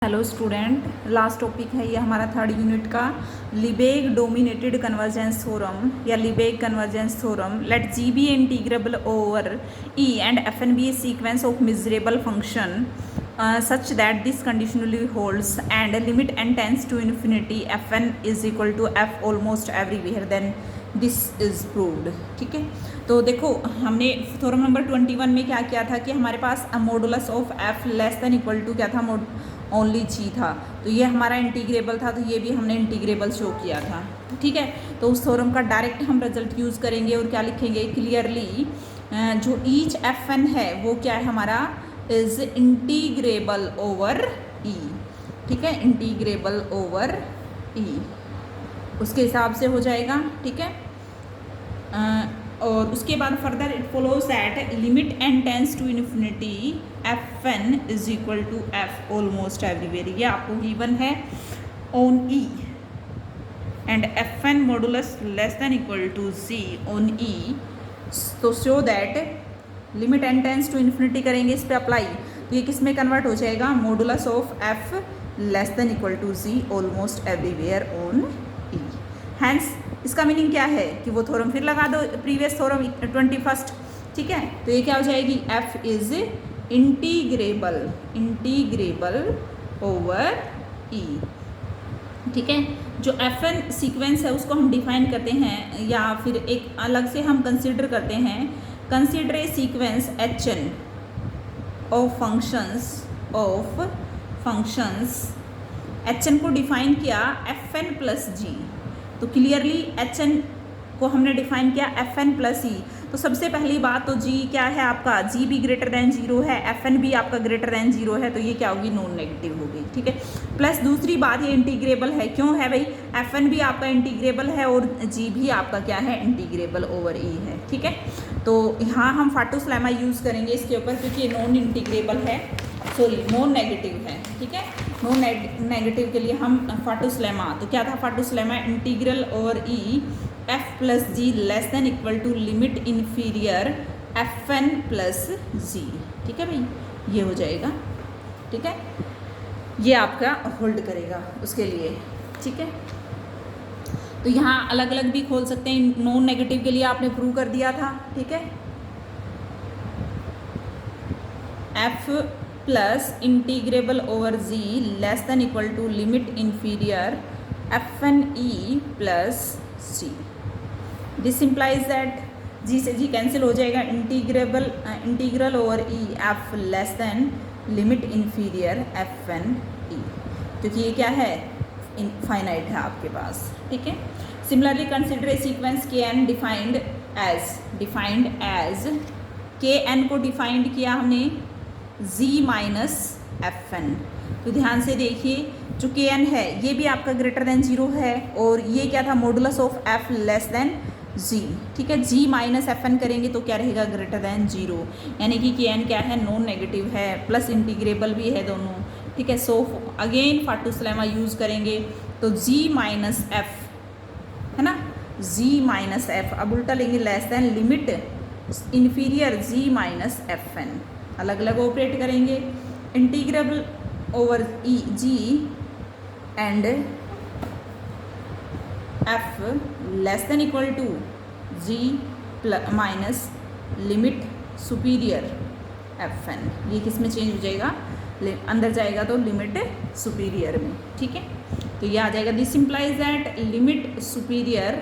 Hello student, last topic है ये हमारा थर्ड यूनिट का लिबेग डोमिनेटेड कन्वर्जेंस थ्योरम या Lebesgue convergence theorem. Let g be integrable over e and f n be a sequence of measurable function such that this conditionally holds and limit n tends to infinity fn is equal to f almost everywhere, then this is proved। ठीक है, तो देखो हमने theorem number 21 में क्या किया था कि हमारे पास modulus of f less than equal to क्या था, ओनली g था। तो ये हमारा इंटीग्रेबल था, तो ये भी हमने इंटीग्रेबल शो किया था। ठीक है, तो उस थ्योरम का डायरेक्ट हम रिजल्ट यूज़ करेंगे और क्या लिखेंगे क्लियरली, जो ईच एफ एन है वो क्या है हमारा इज इंटीग्रेबल ओवर ई। ठीक है, इंटीग्रेबल ओवर ई उसके हिसाब से हो जाएगा। ठीक है, और उसके बाद further it follows that limit n tends to infinity f n is equal to f almost everywhere. ये आपको गिवन है on E and f n modulus less than equal to g on e. तो show that limit n tends to infinity करेंगे इस पे apply, तो ये किस में कन्वर्ट हो जाएगा, modulus of F less than equal to G almost everywhere on E. Hence इसका मीनिंग क्या है कि वो थ्योरम फिर लगा दो, प्रीवियस थ्योरम 21। ठीक है, तो ये क्या हो जाएगी, एफ इज इंटीग्रेबल ओवर ई। ठीक है, जो एफ एन सीक्वेंस है उसको हम डिफाइन करते हैं या फिर एक अलग से हम कंसिडर करते हैं। Consider a sequence H N of functions H N को डिफाइन किया एफ एन प्लस जी। तो क्लियरली एच एन को हमने डिफाइन किया एफ एन प्लस ई। तो सबसे पहली बात तो जी क्या है आपका, जी भी ग्रेटर दैन जीरो है, एफ एन भी आपका ग्रेटर दैन जीरो है, तो ये क्या होगी, नॉन नेगेटिव होगी। ठीक है, प्लस दूसरी बात ये इंटीग्रेबल है। क्यों है भाई, एफ एन भी आपका इंटीग्रेबल है और जी भी आपका क्या है, इंटीग्रेबल ओवर ई है। ठीक है, तो यहाँ हम फाटूस लेमा यूज़ करेंगे इसके ऊपर क्योंकि ये नॉन इंटीग्रेबल है, सॉरी नॉन नेगेटिव है। ठीक है, नॉन नेगेटिव के लिए हम फाटूस लेमा, तो क्या था Fatou's lemma, integral over e f plus g less than equal to limit inferior f N plus g. ठीक है भाई, ये हो जाएगा। ठीक है, ये आपका होल्ड करेगा उसके लिए। ठीक है, तो यहाँ अलग अलग भी खोल सकते हैं, नॉन नेगेटिव के लिए आपने प्रूव कर दिया था। ठीक है, f plus integrable over g less than equal to limit inferior f n e plus c. This implies that g से जी कैंसिल हो जाएगा, integral over e f less than limit inferior f n e, क्योंकि ये क्या है, infinite है आपके पास। ठीक है, सिमिलरली कंसिडर ए सीक्वेंस के एन डिफाइंड एज के एन को डिफाइंड किया हमने जी माइनस एफ एन। तो ध्यान से देखिए, जो के एन है ये भी आपका ग्रेटर देन जीरो है और ये क्या था, modulus of F less than g. ठीक है, जी माइनस एफ एन करेंगे तो क्या रहेगा, ग्रेटर देन जीरो, यानी कि के एन क्या है, नॉन नेगेटिव है, प्लस इंटीग्रेबल भी है दोनों। ठीक है, सो अगेन फाटूस लेमा यूज़ करेंगे, तो जी माइनस एफ है ना, जी माइनस एफ, अब उल्टा लेंगे less than limit inferior G minus F N, अलग अलग ऑपरेट करेंगे, integrable over E G and F less than equal to G minus limit superior F N. ये किस में चेंज हो जाएगा, अंदर जाएगा तो लिमिट सुपीरियर में। ठीक है, तो ये आ जाएगा, this implies that limit superior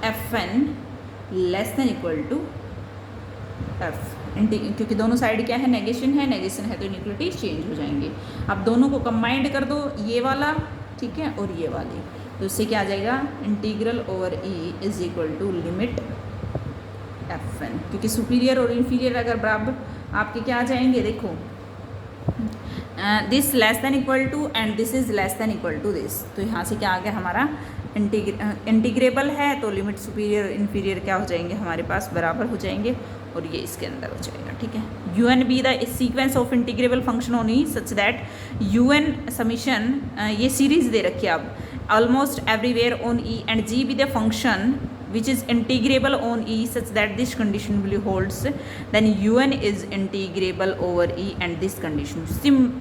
F N less than equal to F, क्योंकि दोनों साइड क्या है, नेगेशन है तो इनइक्वलिटी चेंज हो जाएंगे। अब दोनों को कंबाइंड कर दो, ये वाला ठीक है और ये वाली, तो इससे क्या आ जाएगा, integral over E is equal to limit F N, क्योंकि सुपीरियर और इन्फीरियर अगर बराबर आपके क्या आ जाएंगे, देखो this less than equal to and this is less than equal to this, तो यहाँ से क्या आ गया हमारा, इंटीग्रेबल है तो लिमिट सुपीरियर इन्फीरियर क्या हो जाएंगे हमारे पास, बराबर हो जाएंगे और ये इसके अंदर हो जाएगा। ठीक है, U N be the sequence of integrable function only such that U N summation, ये सीरीज दे रखी है अब, almost everywhere on E and G be the function which is integrable on E such that this condition will holds, then un is integrable over E and this condition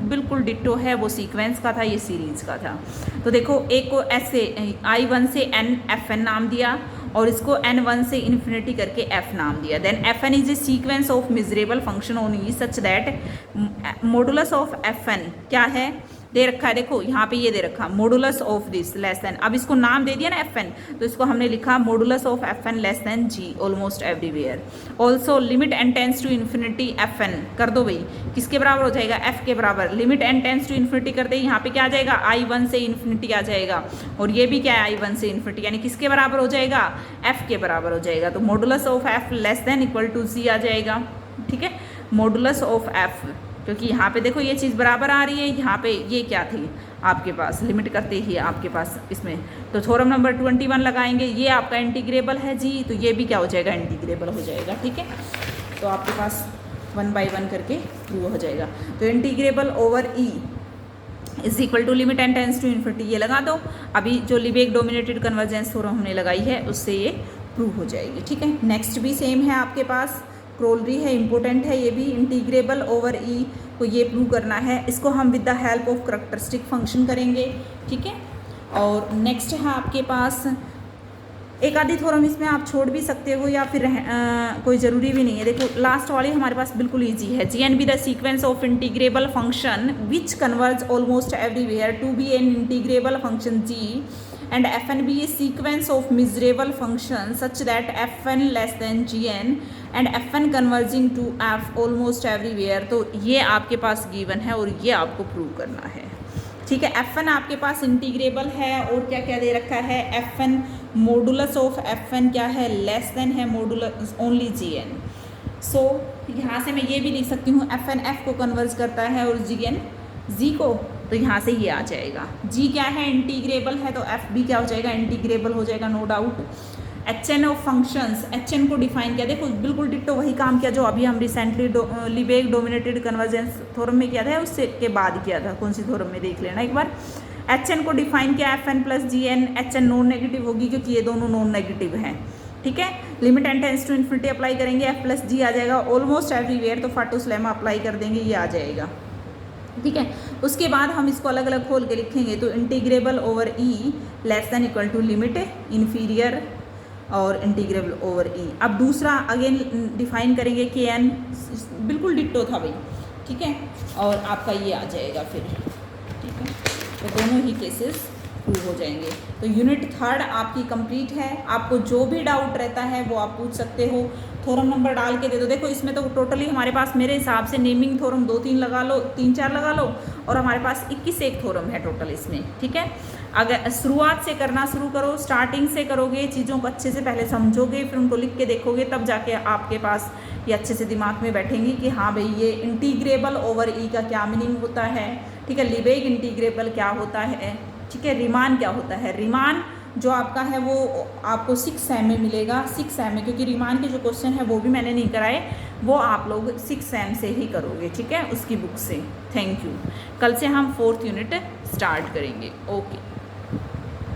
बिल्कुल ditto है, वो sequence का था, ये series का था। तो देखो एक को ऐसे I1 से n fn नाम दिया और इसको n1 से इन्फिनिटी करके f नाम दिया। Then fn is a sequence of measurable function on E such that modulus of fn क्या है दे रखा है, देखो यहाँ पे ये दे रखा modulus of this less then, अब इसको नाम दे दिया ना fn, तो इसको हमने लिखा modulus of fn less than g almost everywhere. Also limit n tends to infinity fn कर दो भाई, किसके बराबर हो जाएगा, f के बराबर। Limit n tends to infinity कर दे, यहाँ पे क्या आ जाएगा I1 से इन्फिनिटी आ जाएगा और ये भी क्या है I1 से इन्फिनिटी, यानी किसके बराबर हो जाएगा, f के बराबर हो जाएगा। तो modulus of f less than equal to c आ जाएगा, ठीक है, मॉडुलस ऑफ f, क्योंकि यहाँ पे देखो ये चीज़ बराबर आ रही है, यहाँ पे ये क्या थी आपके पास लिमिट करते ही आपके पास इसमें, तो थ्योरम नंबर 21 लगाएंगे, ये आपका इंटीग्रेबल है जी, तो ये भी क्या हो जाएगा, इंटीग्रेबल हो जाएगा, ठीक है। तो आपके पास 1 बाय 1 करके प्रूव हो जाएगा। तो integrable over E is equal to limit n tends to infinity, ये लगा दो। अभी जो लिबेग डोमिनेटेड कन्वर्जेंस थ्योरम हमने लगाई है उससे ये प्रूव हो जाएगी, ठीक है। नेक्स्ट भी सेम है आपके पास, क्रोलरी है, इंपॉर्टेंट है ये भी, इंटीग्रेबल ओवर ई को ये प्रूव करना है, इसको हम with the help of characteristic function करेंगे, ठीक है। और नेक्स्ट है आपके पास एक आधी थ्योरम, इसमें आप छोड़ भी सकते हो या फिर कोई ज़रूरी भी नहीं है। देखो लास्ट वाली हमारे पास बिल्कुल ईजी है, g n be the sequence of integrable function which converge almost everywhere to be an integrable function g and fn be a sequence of measurable functions such that fn less than gn and fn converging to f almost everywhere। तो ये आपके पास given है और ये आपको prove करना है, ठीक है। fn आपके पास इंटीग्रेबल है और क्या क्या दे रखा है, fn मॉडुलस ऑफ fn क्या है, लेस देन है मॉडुलस ओनली gn। सो यहाँ से मैं ये भी लिख सकती हूँ fn f को कन्वर्ज करता है और gn g को, तो यहाँ से ये आ जाएगा। g क्या है, इंटीग्रेबल है, तो f भी क्या हो जाएगा, इंटीग्रेबल हो जाएगा, no doubt. hn of functions, hn को डिफाइन किया, देखो बिल्कुल डिट्टो वही काम किया जो अभी हम रिसेंटली लिबेग डोमिनेटेड कन्वर्जेंस थ्योरम में किया था, उससे के बाद किया था, कौन सी थ्योरम में देख लेना एक बार। hn को डिफाइन किया fn plus gn, hn non negative होगी क्योंकि ये दोनों नॉन नेगेटिव हैं, ठीक है। Limit n tends to infinity apply करेंगे, f प्लस g आ जाएगा ऑलमोस्ट एवरीवेयर, तो फाटूस लेमा अप्लाई कर देंगे, ये आ जाएगा, ठीक है। उसके बाद हम इसको अलग अलग खोल के लिखेंगे, तो integrable over E less than equal to limit inferior और इंटीग्रेबल ओवर ई। अब दूसरा अगेन डिफाइन करेंगे के एन, बिल्कुल डिट्टो था भाई, ठीक है, और आपका ये आ जाएगा फिर, ठीक है। तो दोनों ही केसेस प्रूव हो जाएंगे। तो यूनिट 3 आपकी कंप्लीट है, आपको जो भी डाउट रहता है वो आप पूछ सकते हो, थ्योरम नंबर डाल के दे दो। देखो इसमें तो टोटली हमारे पास मेरे हिसाब से नेमिंग थ्योरम 2-3 लगा लो, 3-4 लगा लो, और हमारे पास 21 एक थ्योरम है टोटल इसमें, ठीक है। अगर शुरुआत से करना शुरू करो, स्टार्टिंग से करोगे, चीज़ों को अच्छे से पहले समझोगे, फिर उनको लिख के देखोगे, तब जाके आपके पास ये अच्छे से दिमाग में बैठेंगी कि हाँ भाई ये इंटीग्रेबल ओवर ई का क्या मीनिंग होता है, ठीक है। लिबेग इंटीग्रेबल क्या होता है, ठीक है। रीमान क्या होता है, रीमान जो आपका है वो आपको 6 सेम में मिलेगा, 6 सेम में, क्योंकि रीमान के जो क्वेश्चन है वो भी मैंने नहीं कराए, वो आप लोग 6 सेम से ही करोगे, ठीक है, उसकी बुक से। Thank you. कल से हम 4th यूनिट स्टार्ट करेंगे। ओके।